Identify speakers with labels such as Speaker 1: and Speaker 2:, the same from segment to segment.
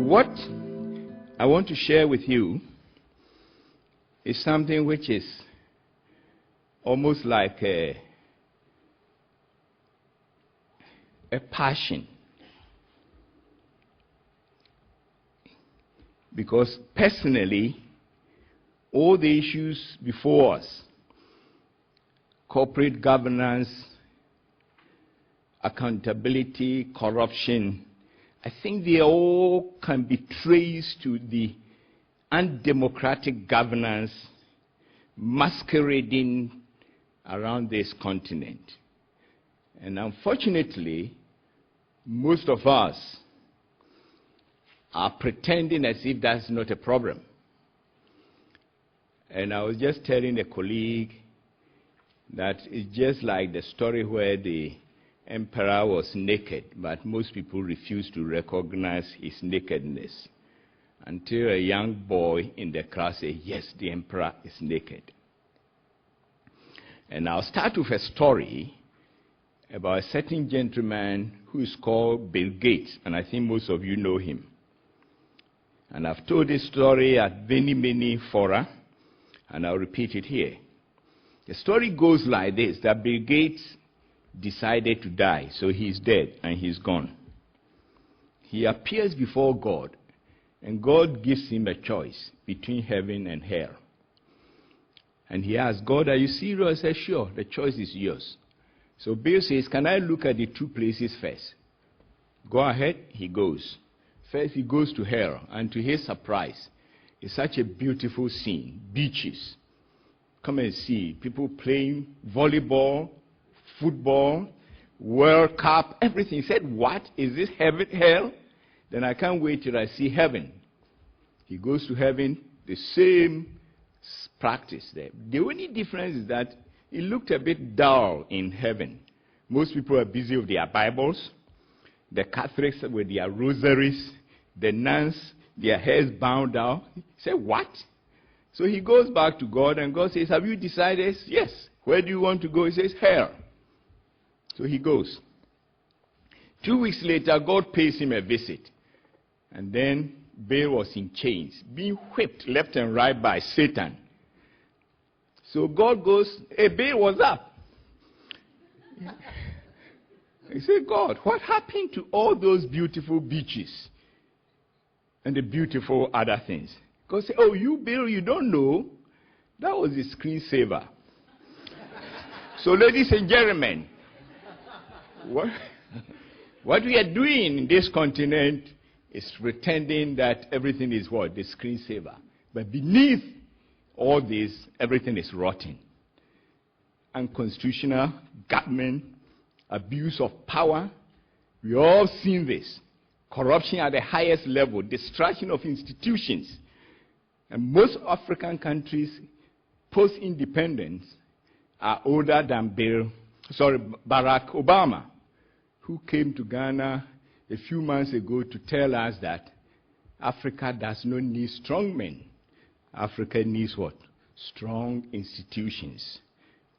Speaker 1: what I want to share with you is something which is almost like a passion. Because personally, all the issues before us, corporate governance, accountability, corruption, I think they all can be traced to the undemocratic governance masquerading around this continent. And unfortunately, most of us are pretending as if that's not a problem. And I was just telling a colleague that it's just like the story where the emperor was naked, but most people refused to recognize his nakedness until a young boy in the class said, yes, the emperor is naked. And I'll start with a story about a certain gentleman who is called Bill Gates, and I think most of you know him. And I've told this story at many fora, and I'll repeat it here. The story goes like this, that Bill Gates decided to die, so he's dead and he's gone. He appears before God, and God gives him a choice between heaven and hell. And he asks, God, are you serious? I said, sure, the choice is yours. So Bill says, can I look at the two places first? Go ahead, he goes. First he goes to hell, and to his surprise, it's such a beautiful scene, beaches. Come and see, people playing volleyball, football, World Cup, everything. He said, what? Is this heaven, hell? Then I can't wait till I see heaven. He goes to heaven, the same practice there. The only difference is that it looked a bit dull in heaven. Most people are busy with their Bibles. The Catholics with their rosaries. The nuns, their hairs bound down. He said, what? So he goes back to God, and God says, have you decided? Yes. Where do you want to go? He says, hell. So he goes. 2 weeks later, God pays him a visit. And then Bill was in chains, being whipped left and right by Satan. So God goes, hey, Bill, what's up? He said, God, what happened to all those beautiful beaches and the beautiful other things? God said, oh, you, Bill, you don't know? That was the screensaver. So, ladies and gentlemen, what we are doing in this continent is pretending that everything is what? The screensaver. But beneath all this, everything is rotten. Unconstitutional government, abuse of power. We all seen this. Corruption at the highest level, destruction of institutions. And most African countries, post-independence, are older than Barack Obama, who came to Ghana a few months ago to tell us that Africa does not need strong men. Africa needs what? Strong institutions.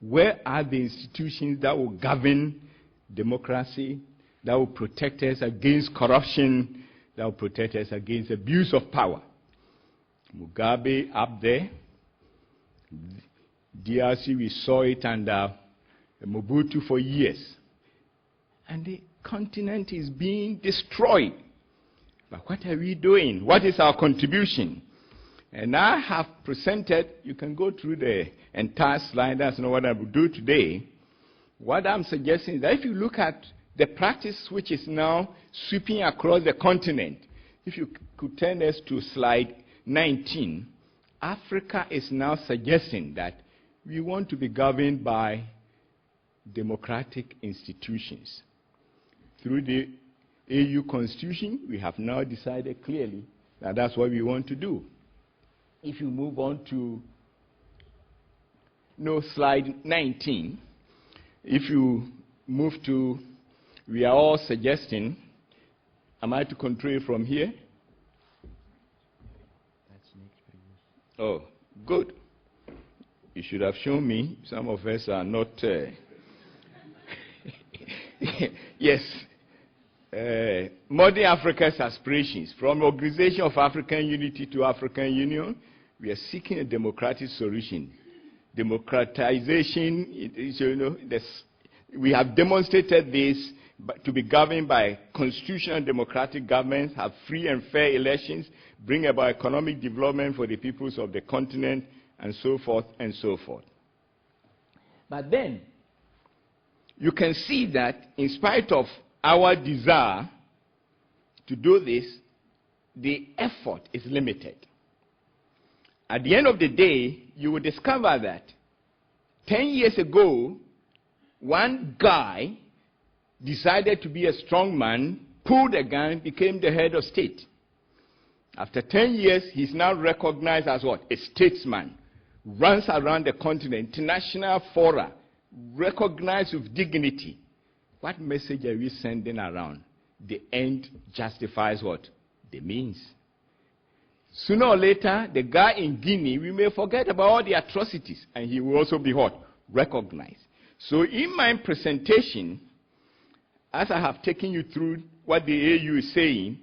Speaker 1: Where are the institutions that will govern democracy, that will protect us against corruption, that will protect us against abuse of power? Mugabe up there. DRC, we saw it under Mobutu for years. And the continent is being destroyed. But what are we doing? What is our contribution? And I have presented, you can go through the entire slide, that's not what I will do today. What I'm suggesting is that if you look at the practice which is now sweeping across the continent, if you could turn us to slide 19, Africa is now suggesting that we want to be governed by democratic institutions. Through the AU Constitution, we have now decided clearly that that's what we want to do. If you move on to slide 19, if you move to, we are all suggesting, am I to control it from here? That's next. Oh, good. You should have shown me. Some of us are not. Yes. modern Africa's aspirations, from Organization of African Unity to African Union, we are seeking a democratic solution. Democratization, we have demonstrated this to be governed by constitutional democratic governments, have free and fair elections, bring about economic development for the peoples of the continent, and so forth and so forth. But then, you can see that in spite of our desire to do this, the effort is limited. At the end of the day, you will discover that 10 years ago, one guy decided to be a strong man, pulled a gun, became the head of state. After 10 years, he's now recognized as what? A statesman. Runs around the continent, international fora, recognized with dignity. What message are we sending around? The end justifies what? The means. Sooner or later, the guy in Guinea, we may forget about all the atrocities, and he will also be what? Recognized. So in my presentation, as I have taken you through what the AU is saying,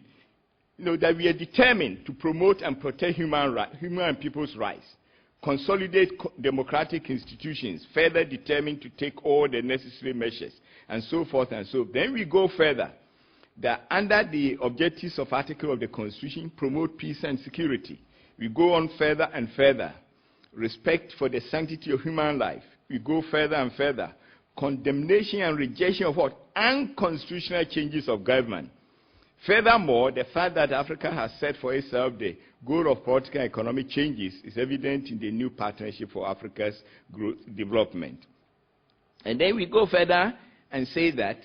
Speaker 1: that we are determined to promote and protect human and people's rights, consolidate democratic institutions, further determined to take all the necessary measures, and so forth and so on. Then we go further, that under the objectives of Article of the Constitution, promote peace and security. We go on further and further. Respect for the sanctity of human life. We go further and further. Condemnation and rejection of what? Unconstitutional changes of government. Furthermore, the fact that Africa has set for itself the goal of political and economic changes is evident in the new Partnership for Africa's Growth Development. And then we go further and say that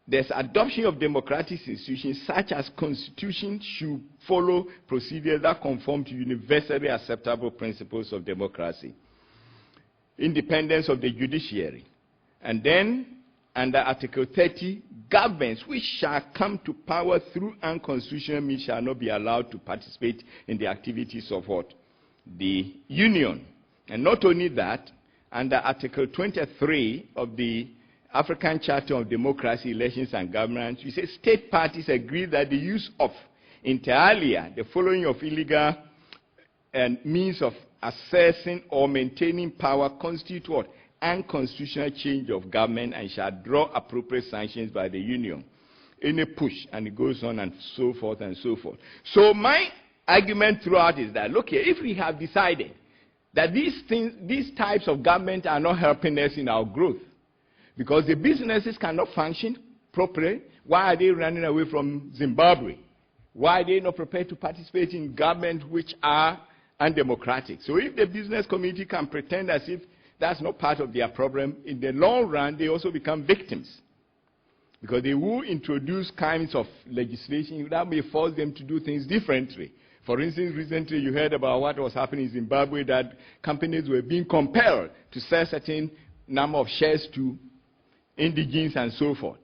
Speaker 1: there's adoption of democratic institutions such as constitution should follow procedures that conform to universally acceptable principles of democracy. Independence of the judiciary. And then, under Article 30, governments which shall come to power through unconstitutional means shall not be allowed to participate in the activities of what? The Union. And not only that, under Article 23 of the African Charter on Democracy, Elections and Governance, we say state parties agree that the use of, inter alia, the following of illegal means of accessing or maintaining power constitute what? Unconstitutional change of government and shall draw appropriate sanctions by the Union. Any push, and it goes on and so forth and so forth. So my argument throughout is that, look here, if we have decided that these types of government are not helping us in our growth, because the businesses cannot function properly, why are they running away from Zimbabwe? Why are they not prepared to participate in government which are undemocratic? So if the business community can pretend as if that's not part of their problem, in the long run, they also become victims. Because they will introduce kinds of legislation that may force them to do things differently. For instance, recently you heard about what was happening in Zimbabwe, that companies were being compelled to sell certain number of shares to indigenes and so forth.